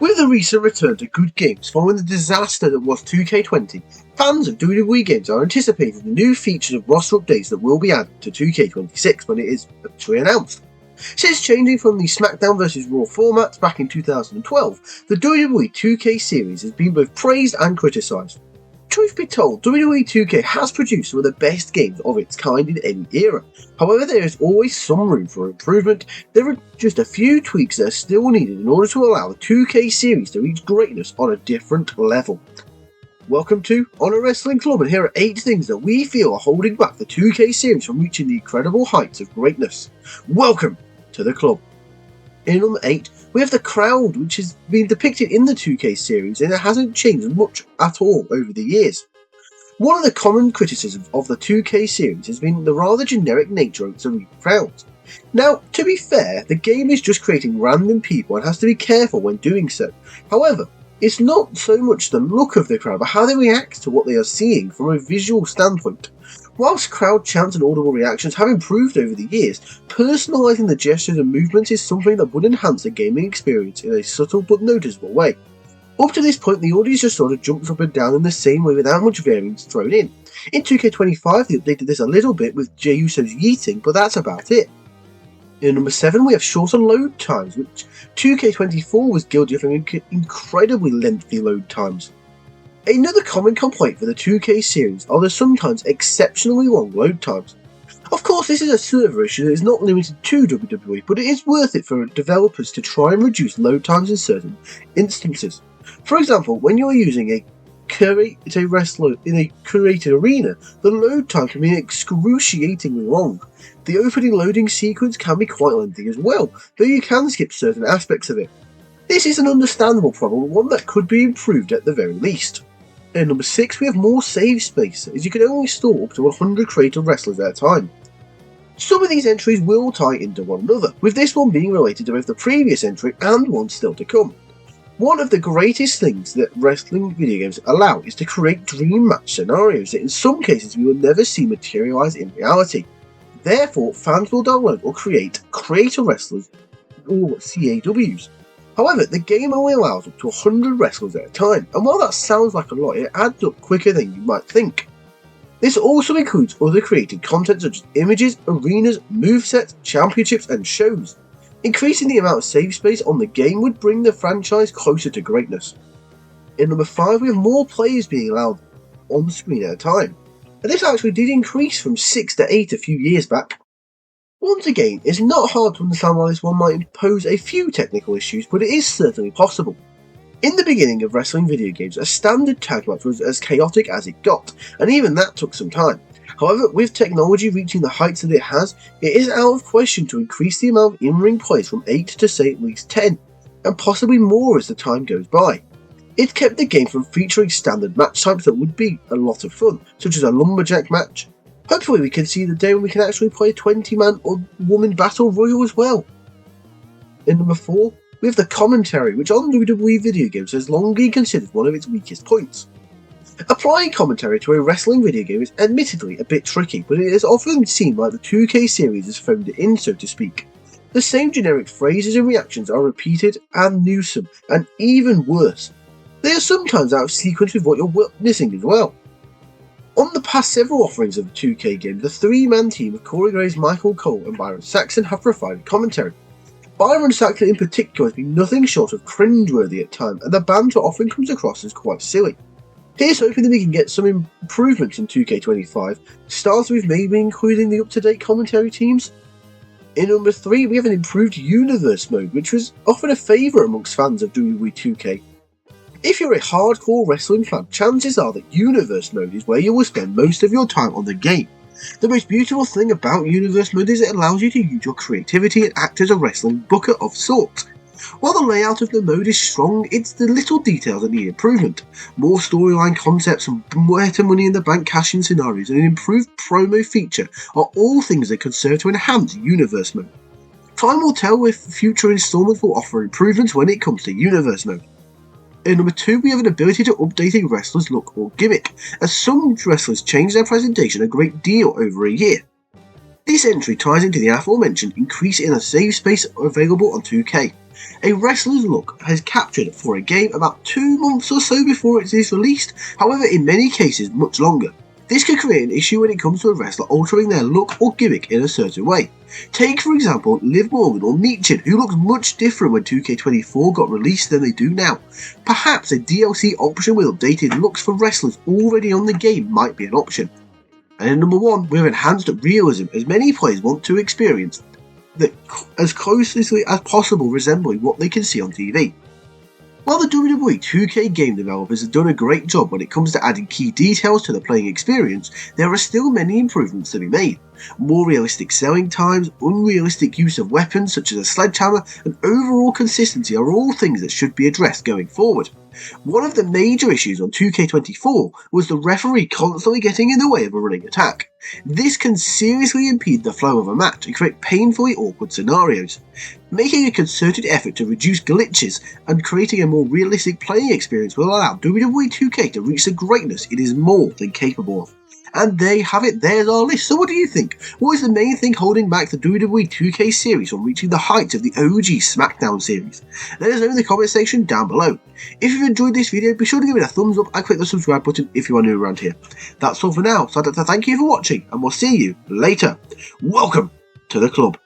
With the recent return to good games following the disaster that was 2K20, fans of WWE games are anticipating the new features of roster updates that will be added to 2K26 when it is actually announced. Since changing from the SmackDown vs Raw formats back in 2012, the WWE 2K series has been both praised and criticised. Truth be told, WWE 2K has produced some of the best games of its kind in any era. However, there is always some room for improvement. There are just a few tweaks that are still needed in order to allow the 2K series to reach greatness on a different level. Welcome to Honor Wrestling Club, and here are 8 things that we feel are holding back the 2K series from reaching the incredible heights of greatness. Welcome to the club. In number 8, we have the crowd, which has been depicted in the 2K series and it hasn't changed much at all over the years. One of the common criticisms of the 2K series has been the rather generic nature of its arena crowds. Now, to be fair, the game is just creating random people and has to be careful when doing so. However, it's not so much the look of the crowd, but how they react to what they are seeing from a visual standpoint. Whilst crowd chants and audible reactions have improved over the years, personalising the gestures and movements is something that would enhance the gaming experience in a subtle but noticeable way. Up to this point, the audience just sort of jumps up and down in the same way without much variance thrown in. In 2K25 they updated this a little bit with Jey Uso's yeeting, but that's about it. In number 7 we have shorter load times, which 2K24 was guilty of incredibly lengthy load times. Another common complaint for the 2K series are the sometimes exceptionally long load times. Of course, this is a server issue that is not limited to WWE, but it is worth it for developers to try and reduce load times in certain instances. For example, when you are using a wrestler in a curated arena, the load time can be excruciatingly long. The opening loading sequence can be quite lengthy as well, though you can skip certain aspects of it. This is an understandable problem, but one that could be improved at the very least. In number 6 we have more save space, as you can only store up to 100 creative wrestlers at a time. Some of these entries will tie into one another, with this one being related to both the previous entry and one still to come. One of the greatest things that wrestling video games allow is to create dream match scenarios that in some cases we will never see materialise in reality. Therefore, fans will download or create creator wrestlers, or CAWs. However, the game only allows up to 100 wrestlers at a time, and while that sounds like a lot, it adds up quicker than you might think. This also includes other created content such as images, arenas, movesets, championships and shows. Increasing the amount of save space on the game would bring the franchise closer to greatness. In number 5 we have more players being allowed on screen at a time, and this actually did increase from 6 to 8 a few years back. Once again, it's not hard to understand why this one might pose a few technical issues, but it is certainly possible. In the beginning of wrestling video games, a standard tag match was as chaotic as it got, and even that took some time. However, with technology reaching the heights that it has, it is out of question to increase the amount of in-ring plays from 8 to say at least 10, and possibly more as the time goes by. It kept the game from featuring standard match types that would be a lot of fun, such as a lumberjack match. Hopefully we can see the day when we can actually play a 20-man or woman battle royal as well. In number 4, we have the commentary, which on WWE video games has long been considered one of its weakest points. Applying commentary to a wrestling video game is admittedly a bit tricky, but it is often seen like the 2K series has phoned it in, so to speak. The same generic phrases and reactions are repeated and newsome, and even worse, they are sometimes out of sequence with what you're witnessing as well. On the past several offerings of the 2K game, the 3-man team of Corey Graves, Michael Cole and Byron Saxton have provided commentary. Byron Saxton in particular has been nothing short of cringeworthy at times, and the banter often comes across as quite silly. Here's hoping that we can get some improvements in 2K25, starting with maybe including the up-to-date commentary teams. In number 3 we have an improved universe mode, which was often a favourite amongst fans of WWE 2K. If you're a hardcore wrestling fan, chances are that Universe Mode is where you will spend most of your time on the game. The most beautiful thing about Universe Mode is it allows you to use your creativity and act as a wrestling booker of sorts. While the layout of the mode is strong, it's the little details that need improvement. More storyline concepts, some better money in the bank cash-in scenarios, and an improved promo feature are all things that could serve to enhance Universe Mode. Time will tell if future installments will offer improvements when it comes to Universe Mode. In number 2 we have an ability to update a wrestler's look or gimmick, as some wrestlers change their presentation a great deal over a year. This entry ties into the aforementioned increase in the save space available on 2K. A wrestler's look has captured for a game about 2 months or so before it is released, however in many cases much longer. This could create an issue when it comes to a wrestler altering their look or gimmick in a certain way. Take for example Liv Morgan or Meechin, who looks much different when 2K24 got released than they do now. Perhaps a DLC option with updated looks for wrestlers already on the game might be an option. And in number 1, we have enhanced realism, as many players want to experience that as closely as possible resembling what they can see on TV. While the WWE 2K game developers have done a great job when it comes to adding key details to the playing experience, there are still many improvements to be made. More realistic selling times, unrealistic use of weapons such as a sledgehammer, and overall consistency are all things that should be addressed going forward. One of the major issues on 2K24 was the referee constantly getting in the way of a running attack. This can seriously impede the flow of a match and create painfully awkward scenarios. Making a concerted effort to reduce glitches and creating a more realistic playing experience will allow WWE 2K to reach the greatness it is more than capable of. And there you have it, there's our list. So what do you think? What is the main thing holding back the WWE 2K series from reaching the heights of the OG SmackDown series? Let us know in the comment section down below. If you've enjoyed this video, be sure to give it a thumbs up and click the subscribe button if you are new around here. That's all for now, so I'd like to thank you for watching and we'll see you later. Welcome to the club.